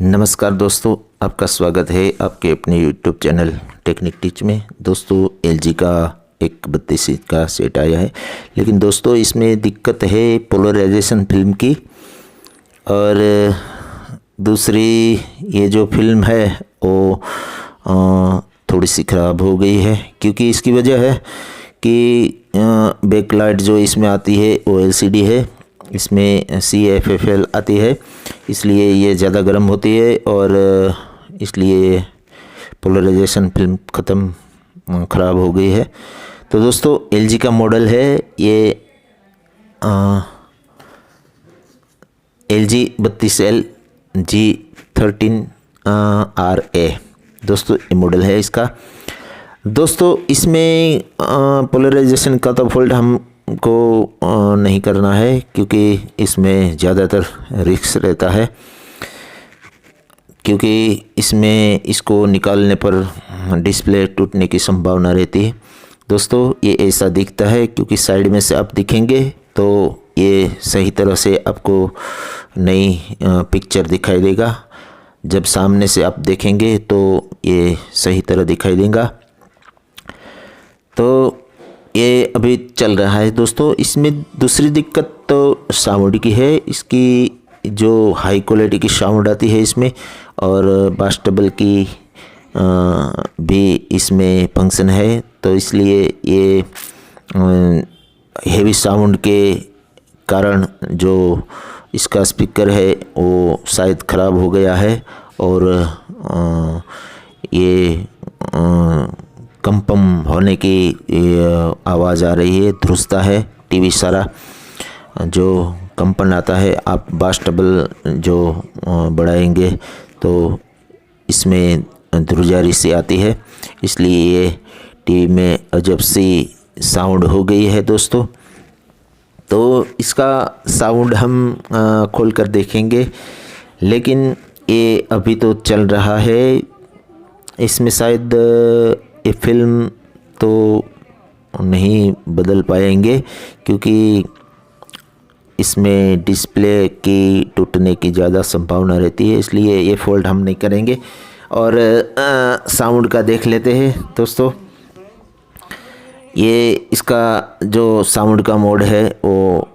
नमस्कार दोस्तों, आपका स्वागत है आपके अपने यूट्यूब चैनल टेक्निक टीच में। दोस्तों एलजी का एक 32 इंच का सेट आया है, लेकिन दोस्तों इसमें दिक्कत है पोलराइजेशन फिल्म की। और दूसरी ये जो फिल्म है वो थोड़ी सी ख़राब हो गई है, क्योंकि इसकी वजह है कि बैकलाइट जो इसमें आती है वो एलसीडी है, इसमें CFFL आती है, इसलिए ये ज़्यादा गर्म होती है और इसलिए पोलराइजेशन फिल्म ख़राब हो गई है। तो दोस्तों LG का मॉडल है ये LG 32L G13RA। दोस्तों ये मॉडल है इसका। दोस्तों इसमें पोलराइजेशन का तो फॉल्ट हमको नहीं करना है, क्योंकि इसमें ज़्यादातर रिस्क रहता है, क्योंकि इसमें इसको निकालने पर डिस्प्ले टूटने की संभावना रहती है। दोस्तों ये ऐसा दिखता है, क्योंकि साइड में से आप दिखेंगे तो ये सही तरह से आपको नई पिक्चर दिखाई देगा। जब सामने से आप देखेंगे तो ये सही तरह दिखाई देगा। तो ये अभी चल रहा है। दोस्तों इसमें दूसरी दिक्कत तो साउंड की है। इसकी जो हाई क्वालिटी की साउंड आती है इसमें, और बास्टेबल की भी इसमें फंक्शन है, तो इसलिए ये हेवी साउंड के कारण जो इसका स्पीकर है वो शायद ख़राब हो गया है, और ये कंपन होने की आवाज़ आ रही है, ध्रुसता है टीवी सारा, जो कंपन आता है। आप बास्टेबल जो बढ़ाएंगे तो इसमें ध्रुजारी सी आती है, इसलिए ये टीवी में अजब सी साउंड हो गई है दोस्तों। तो इसका साउंड हम खोल कर देखेंगे, लेकिन ये अभी तो चल रहा है। इसमें शायद ये फिल्म तो नहीं बदल पाएंगे, क्योंकि इसमें डिस्प्ले की टूटने की ज़्यादा संभावना रहती है, इसलिए ये फोल्ड हम नहीं करेंगे। और साउंड का देख लेते हैं दोस्तों। ये इसका जो साउंड का मोड है वो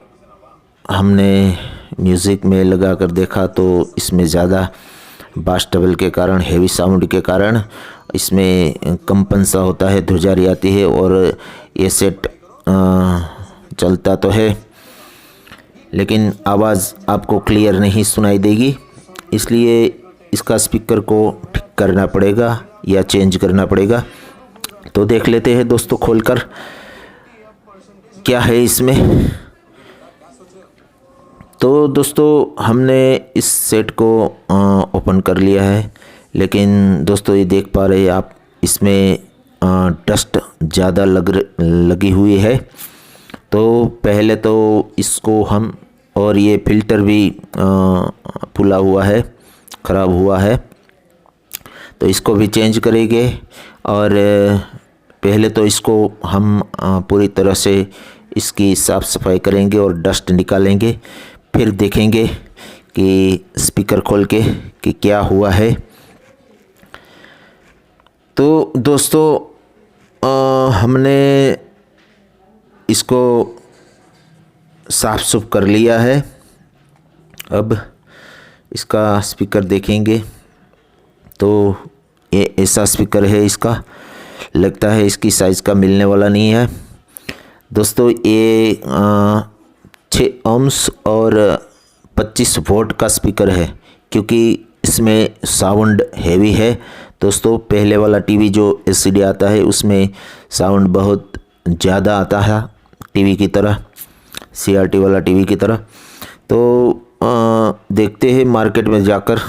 हमने म्यूज़िक में लगा कर देखा, तो इसमें ज़्यादा बास्टेबल के कारण, हेवी साउंड के कारण इसमें कंपन सा होता है, ध्रुजारी आती है, और ये सेट चलता तो है लेकिन आवाज़ आपको क्लियर नहीं सुनाई देगी, इसलिए इसका स्पीकर को ठीक करना पड़ेगा या चेंज करना पड़ेगा। तो देख लेते हैं दोस्तों खोलकर क्या है इसमें। तो दोस्तों हमने इस सेट को ओपन कर लिया है, लेकिन दोस्तों ये देख पा रहे हैं आप, इसमें डस्ट ज़्यादा लगी हुई है। तो पहले तो इसको हम, और ये फिल्टर भी फूला हुआ है, ख़राब हुआ है, तो इसको भी चेंज करेंगे। और पहले तो इसको हम पूरी तरह से इसकी साफ़ सफाई करेंगे और डस्ट निकालेंगे, फिर देखेंगे कि स्पीकर खोल के कि क्या हुआ है। तो दोस्तों हमने इसको साफ सुफ कर लिया है। अब इसका स्पीकर देखेंगे तो ये ऐसा स्पीकर है, इसका लगता है इसकी साइज़ का मिलने वाला नहीं है दोस्तों। ये 6 ohms और 25 वोल्ट का स्पीकर है, क्योंकि इसमें साउंड हेवी है दोस्तों। पहले वाला टीवी जो LCD आता है उसमें साउंड बहुत ज़्यादा आता है, टीवी की तरह, CRT वाला टीवी की तरह। तो देखते हैं, मार्केट में जाकर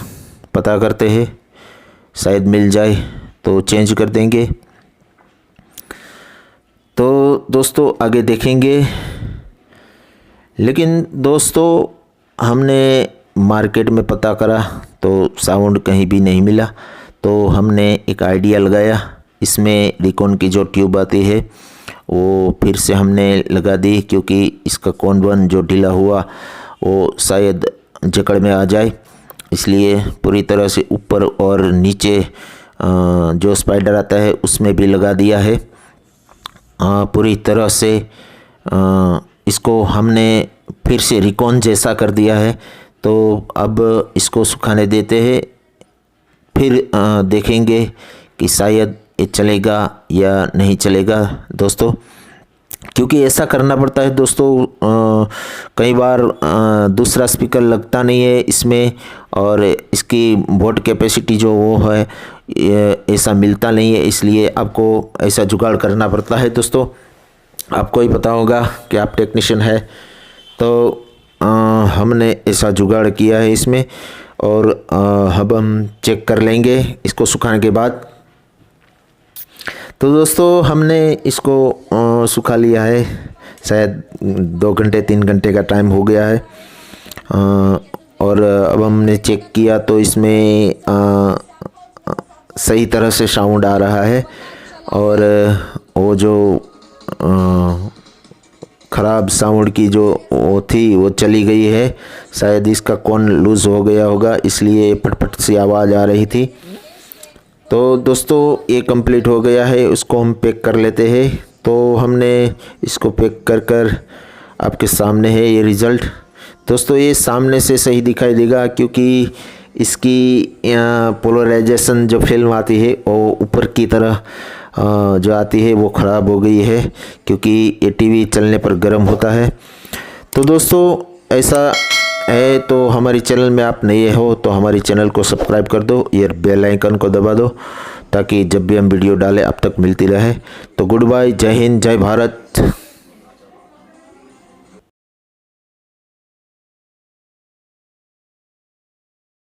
पता करते हैं, शायद मिल जाए तो चेंज कर देंगे। तो दोस्तों आगे देखेंगे, लेकिन दोस्तों हमने मार्केट में पता करा तो साउंड कहीं भी नहीं मिला। तो हमने एक आइडिया लगाया, इसमें रिकॉन की जो ट्यूब आती है वो फिर से हमने लगा दी, क्योंकि इसका कॉन्वन जो ढीला हुआ वो शायद जकड़ में आ जाए। इसलिए पूरी तरह से ऊपर और नीचे जो स्पाइडर आता है उसमें भी लगा दिया है। पूरी तरह से इसको हमने फिर से रिकॉन जैसा कर दिया है। तो अब इसको सुखाने देते हैं, फिर देखेंगे कि शायद ये चलेगा या नहीं चलेगा दोस्तों, क्योंकि ऐसा करना पड़ता है दोस्तों। कई बार दूसरा स्पीकर लगता नहीं है इसमें, और इसकी वोट कैपेसिटी जो वो है ऐसा मिलता नहीं है, इसलिए आपको ऐसा जुगाड़ करना पड़ता है दोस्तों। आपको ही पता होगा कि आप टेक्नीशियन है, तो हमने ऐसा जुगाड़ किया है इसमें। और अब हम चेक कर लेंगे इसको सुखाने के बाद। तो दोस्तों हमने इसको सुखा लिया है, शायद 2 घंटे 3 घंटे का टाइम हो गया है। और अब हमने चेक किया तो इसमें सही तरह से साउंड आ रहा है, और वो जो ख़राब साउंड की जो वो थी वो चली गई है। शायद इसका कॉर्न लूज़ हो गया होगा, इसलिए पटपट सी आवाज़ आ रही थी। तो दोस्तों ये कंप्लीट हो गया है, उसको हम पैक कर लेते हैं। तो हमने इसको पैक कर कर आपके सामने है ये रिज़ल्ट। दोस्तों ये सामने से सही दिखाई देगा, क्योंकि इसकी पोलराइजेशन जो फिल्म आती है वो ऊपर की तरह जो आती है वो ख़राब हो गई है, क्योंकि ये टीवी चलने पर गर्म होता है। तो दोस्तों ऐसा है, तो हमारी चैनल में आप नए हो तो हमारी चैनल को सब्सक्राइब कर दो, ये बेल आइकन को दबा दो, ताकि जब भी हम वीडियो डालें आप तक मिलती रहे। तो गुड बाय, जय हिंद, जय भारत।